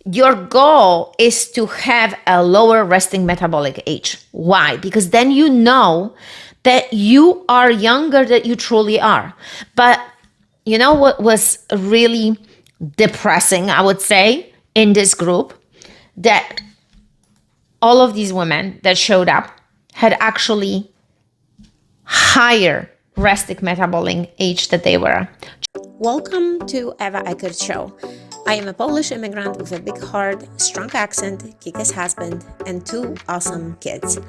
your goal is to have a lower resting metabolic age. Why? Because then you know that you are younger than you truly are. But you know what was really depressing, I would say, in this group? That all of these women that showed up had actually higher resting metabolic age that they were. Welcome to Eva Eckert Show. I am a Polish immigrant with a big heart, strong accent, kick-ass husband, and 2 awesome kids.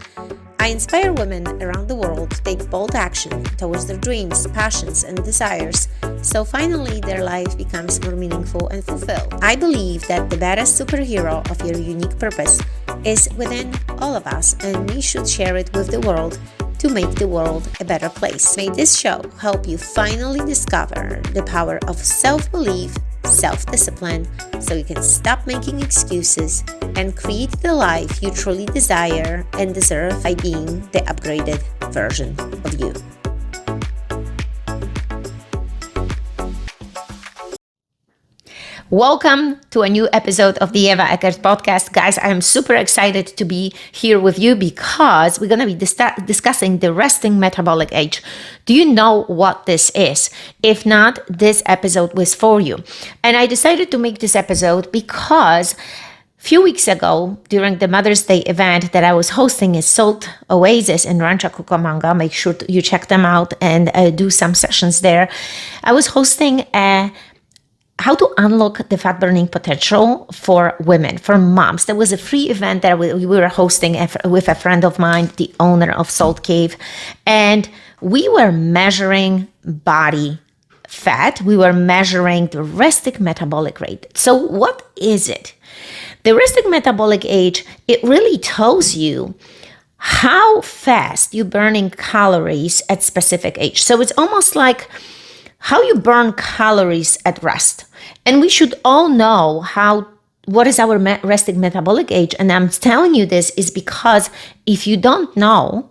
I inspire women around the world to take bold action towards their dreams, passions, and desires, so finally their life becomes more meaningful and fulfilled. I believe that the baddest superhero of your unique purpose is within all of us, and we should share it with the world to make the world a better place. May this show help you finally discover the power of self-belief, self-discipline, so you can stop making excuses and create the life you truly desire and deserve by being the upgraded version of you. Welcome to a new episode of the Eva Eckert podcast. Guys, I am super excited to be here with you because we're going to be discussing the resting metabolic age. Do you know what this is? If not, this episode was for you. And I decided to make this episode because a few weeks ago, during the Mother's Day event that I was hosting at Salt Oasis in Rancho Cucamonga, make sure you check them out and do some sessions there. I was hosting how to unlock the fat burning potential for women, for moms. There was a free event that we were hosting with a friend of mine, the owner of Salt Cave, and we were measuring body fat. We were measuring the resting metabolic rate. So what is it? The resting metabolic age, it really tells you how fast you're burning calories at specific age. So it's almost like how you burn calories at rest. And we should all know what is our resting metabolic age. And I'm telling you this is because if you don't know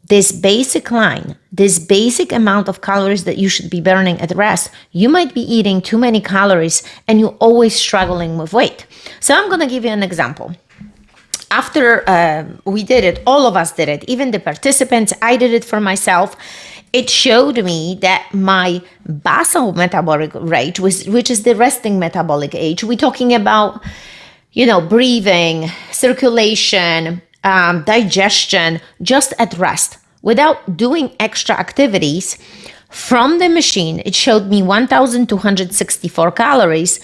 this basic line, this basic amount of calories that you should be burning at rest, you might be eating too many calories and you're always struggling with weight. So I'm going to give you an example. After we did it, all of us did it, even the participants, I did it for myself. It showed me that my basal metabolic rate, which is the resting metabolic age, we're talking about, breathing, circulation, digestion, just at rest, without doing extra activities. From the machine, it showed me 1,264 calories.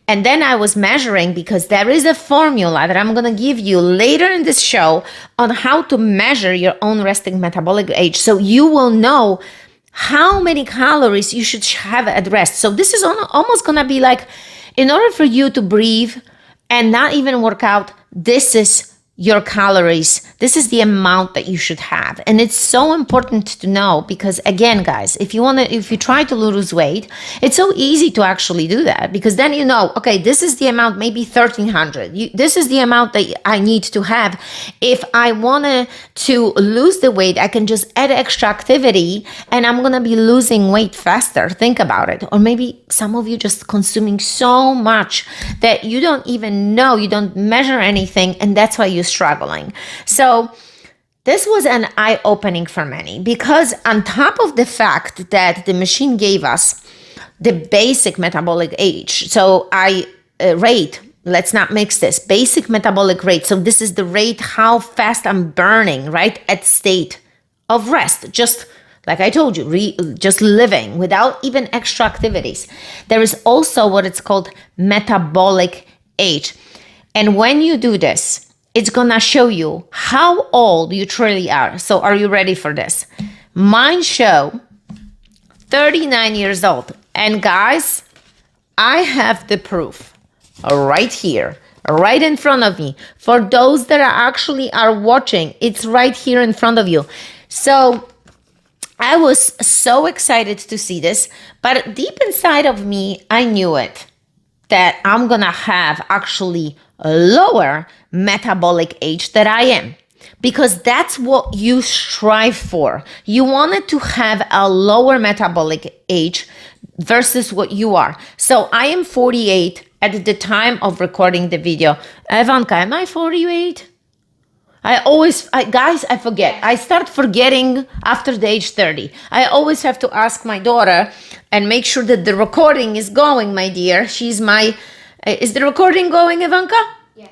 And then I was measuring, because there is a formula that I'm going to give you later in this show on how to measure your own resting metabolic age. So you will know how many calories you should have at rest. So this is almost going to be like, in order for you to breathe and not even work out, this is your calories. This is the amount that you should have. And it's so important to know because, again, guys, if you try to lose weight, it's so easy to actually do that, because then you know, okay, this is the amount, maybe 1,300. This is the amount that I need to have. If I want to lose the weight, I can just add extra activity and I'm going to be losing weight faster. Think about it. Or maybe some of you just consuming so much that you don't even know, you don't measure anything, and that's why you're struggling. So this was an eye-opening for many, because on top of the fact that the machine gave us the basic metabolic age, so let's not mix this, basic metabolic rate. So this is the rate, how fast I'm burning, right, at state of rest, just like I told you, just living without even extra activities. There is also what it's called metabolic age. And when you do this, it's gonna show you how old you truly are. So are you ready for this? Mine show 39 years old. And guys, I have the proof right here, right in front of me. For those that are watching, it's right here in front of you. So I was so excited to see this, but deep inside of me, I knew it, that I'm gonna have actually a lower metabolic age that I am, because that's what you strive for. You wanted to have a lower metabolic age versus what you are. So I am 48 at the time of recording the video. Ivanka, am I 48? Guys, I forget. I start forgetting after the age 30. I always have to ask my daughter and make sure that the recording is going, my dear. Is the recording going, Ivanka? Yeah.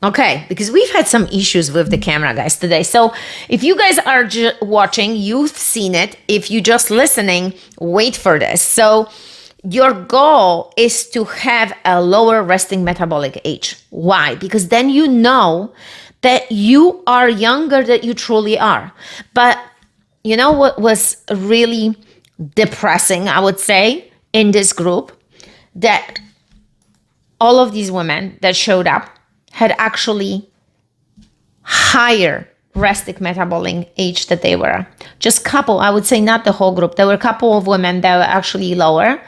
Okay, because we've had some issues with the camera, guys, today. So if you guys are watching, you've seen it. If you're just listening, wait for this. So your goal is to have a lower resting metabolic age. Why? Because then you know that you are younger than you truly are. But you know what was really depressing, I would say, in this group? That all of these women that showed up had actually higher resting metabolic age that they were. Just couple, I would say not the whole group. There were a couple of women that were actually lower.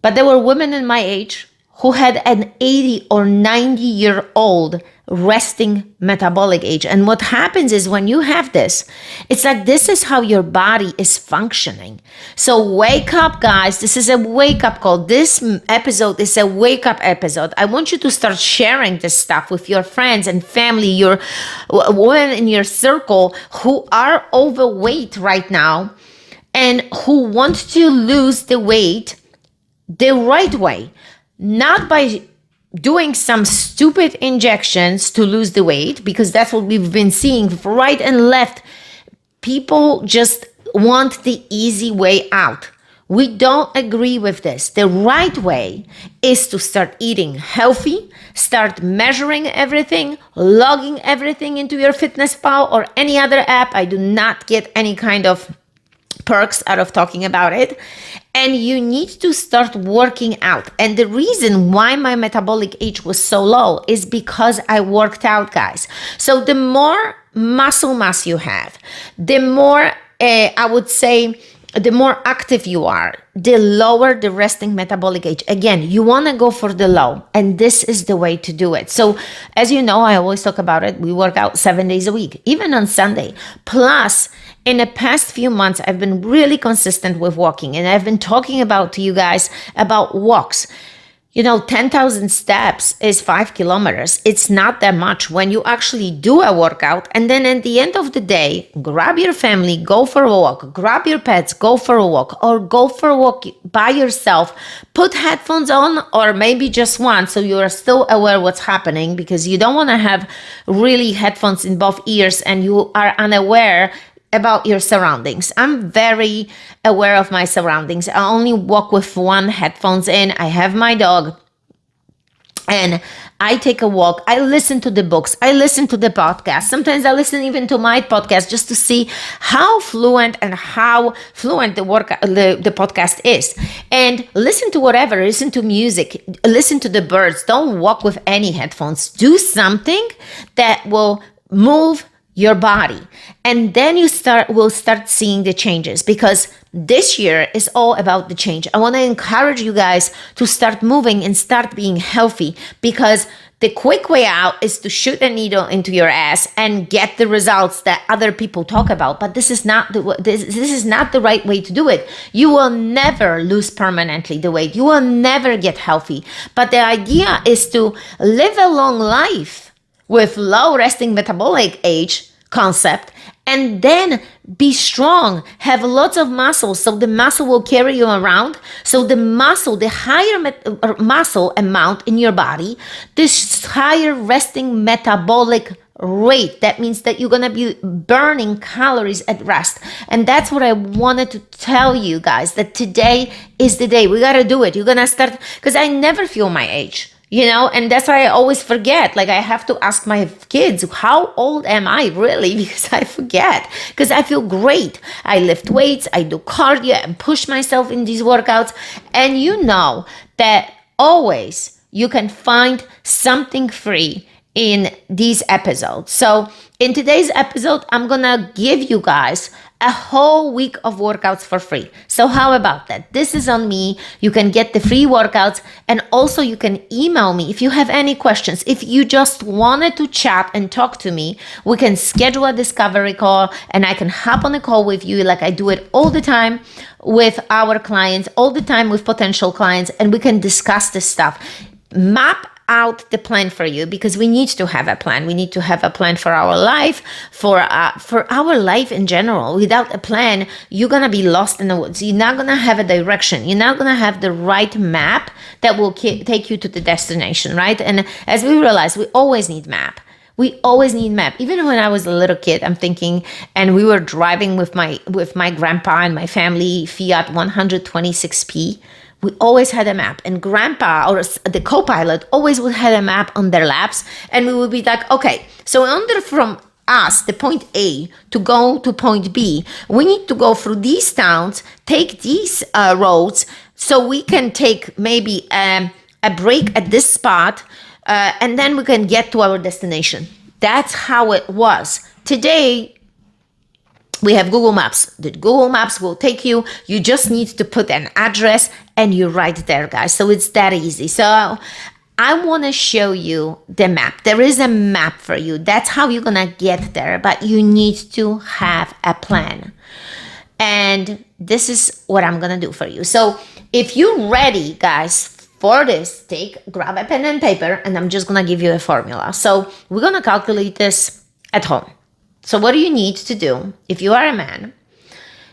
But there were women in my age who had an 80 or 90-year-old resting metabolic age. And what happens is when you have this, it's like this is how your body is functioning. So wake up, guys. This is a wake-up call. This episode is a wake-up episode. I want you to start sharing this stuff with your friends and family, your women in your circle who are overweight right now and who want to lose the weight the right way, not by doing some stupid injections to lose the weight, because that's what we've been seeing right and left. People just want the easy way out. We don't agree with this. The right way is to start eating healthy, start measuring everything, logging everything into your FitnessPal or any other app. I do not get any kind of perks out of talking about it. And you need to start working out. And the reason why my metabolic age was so low is because I worked out, guys. So the more muscle mass you have, the more, I would say, the more active you are, the lower the resting metabolic age. Again, you want to go for the low, and this is the way to do it. So as you know, I always talk about it. We work out 7 days a week, even on Sunday. Plus, in the past few months, I've been really consistent with walking, and I've been talking about to you guys about walks. 10,000 steps is 5 kilometers. It's not that much when you actually do a workout. And then at the end of the day, grab your family, go for a walk, grab your pets, go for a walk, or go for a walk by yourself. Put headphones on, or maybe just one, so you are still aware what's happening, because you don't want to have really headphones in both ears and you are unaware about your surroundings. I'm very aware of my surroundings. I only walk with one headphones in. I have my dog and I take a walk. I listen to the books. I listen to the podcast. Sometimes I listen even to my podcast just to see how fluent the podcast is. And listen to whatever. Listen to music. Listen to the birds. Don't walk with any headphones. Do something that will move your body, and then will start seeing the changes, because this year is all about the change. I want to encourage you guys to start moving and start being healthy, because the quick way out is to shoot a needle into your ass and get the results that other people talk about. But this is not the right way to do it. You will never lose permanently the weight. You will never get healthy. But the idea is to live a long life with low resting metabolic age concept, and then be strong, have lots of muscle, so the muscle will carry you around. So the higher muscle amount in your body, this higher resting metabolic rate. That means that you're gonna be burning calories at rest. And that's what I wanted to tell you guys, that today is the day. We gotta do it. You're gonna start, because I never feel my age. And that's why I always forget. Like, I have to ask my kids, how old am I really? Because I forget. Because I feel great. I lift weights, I do cardio, and push myself in these workouts. And you know that always you can find something free in these episodes. So in today's episode, I'm gonna give you guys a whole week of workouts for free. So how about that? This is on me. You can get the free workouts, and also you can email me if you have any questions. If you just wanted to chat and talk to me, we can schedule a discovery call and I can hop on a call with you like I do it all the time with our clients, all the time with potential clients, and we can discuss this stuff. Map out the plan for you, because we need to have a plan. We need to have a plan for our life, for our life in general. Without a plan, you're gonna be lost in the woods. You're not gonna have a direction. You're not gonna have the right map that will take you to the destination, right? And as we realize, we always need map. We always need map. Even when I was a little kid, I'm thinking, and we were driving with my grandpa and my family Fiat 126P. We always had a map, and grandpa or the co-pilot always would have a map on their laps, and we would be like, okay, so in order from us, the point A, to go to point B, we need to go through these towns, take these roads, so we can take maybe a break at this spot, and then we can get to our destination. That's how it was. Today, we have Google Maps. The Google Maps will take you. You just need to put an address and you're right there, guys. So it's that easy. So I want to show you the map. There is a map for you. That's how you're going to get there. But you need to have a plan. And this is what I'm going to do for you. So if you're ready, guys, for this, grab a pen and paper, and I'm just going to give you a formula. So we're going to calculate this at home. So what do you need to do? If you are a man,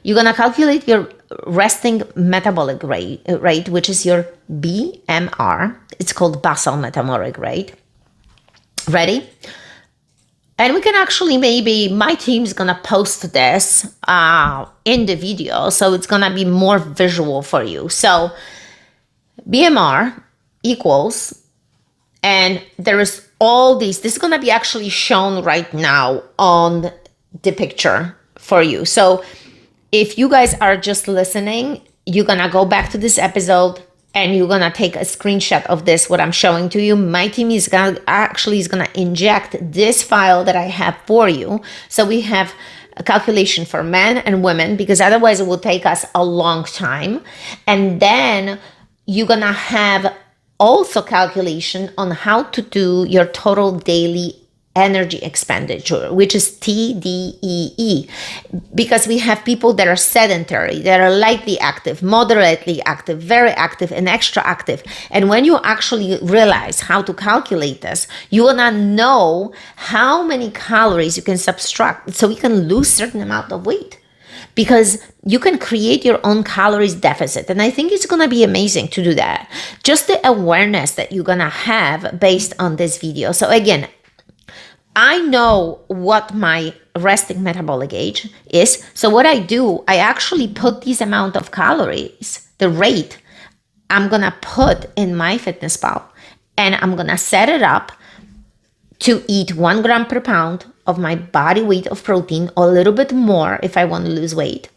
you're going to calculate your resting metabolic rate, which is your BMR. It's called basal metabolic rate. Ready? And we can actually, maybe my team's going to post this in the video, so it's going to be more visual for you. So BMR equals, and there is all these, this is going to be actually shown right now on the picture for you. So if you guys are just listening, you're going to go back to this episode and you're going to take a screenshot of this, what I'm showing to you. My team is going to inject this file that I have for you. So we have a calculation for men and women, because otherwise it will take us a long time. And then you're going to have also calculation on how to do your total daily energy expenditure, which is TDEE, because we have people that are sedentary, that are lightly active, moderately active, very active, and extra active. And when you actually realize how to calculate this, you will not know how many calories you can subtract, so you can lose certain amount of weight, because you can create your own calories deficit. And I think it's going to be amazing to do that. Just the awareness that you're going to have based on this video. So again, I know what my resting metabolic age is. So what I do, I actually put this amount of calories, the rate, I'm going to put in my fitness pal, and I'm going to set it up to eat 1 gram per pound of my body weight of protein, or a little bit more if I want to lose weight.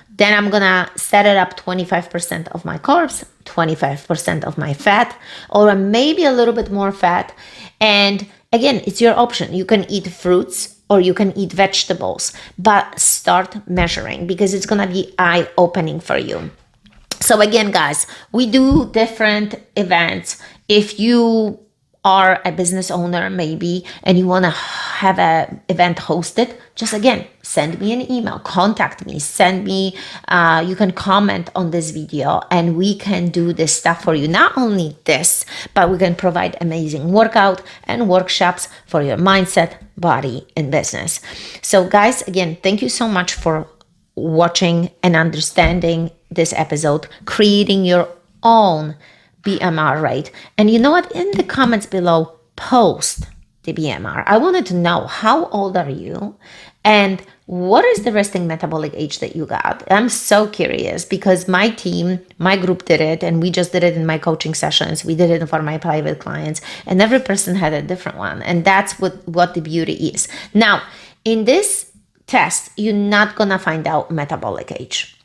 Then I'm going to set it up 25% of my carbs, 25% of my fat, or maybe a little bit more fat. And again, it's your option. You can eat fruits or you can eat vegetables, but start measuring, because it's going to be eye-opening for you. So again, guys, we do different events. If you are a business owner maybe and you want to have an event hosted, just again, send me an email, contact me, send me, you can comment on this video and we can do this stuff for you. Not only this, but we can provide amazing workout and workshops for your mindset, body, and business. So guys, again, thank you so much for watching and understanding this episode, creating your own BMR rate. And you know what? In the comments below, post the BMR. I wanted to know, how old are you? And what is the resting metabolic age that you got? I'm so curious, because my team, my group did it, and we just did it in my coaching sessions. We did it for my private clients, and every person had a different one. And that's what the beauty is. Now, in this test, you're not going to find out metabolic age.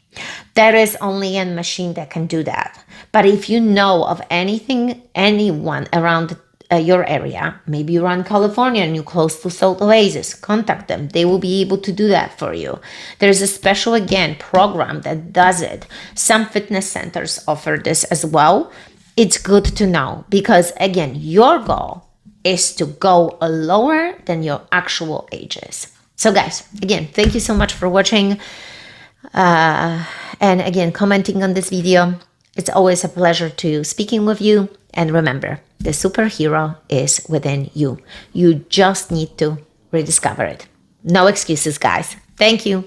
There is only a machine that can do that. But if you know of anyone around your area. Maybe you're in California and you're close to Salt Oasis. Contact them. They will be able to do that for you. There's a special, again, program that does it. Some fitness centers offer this as well. It's good to know because, again, your goal is to go lower than your actual age is. So guys, again, thank you so much for watching. And again, commenting on this video. It's always a pleasure to speaking with you. And remember, the superhero is within you. You just need to rediscover it. No excuses, guys. Thank you.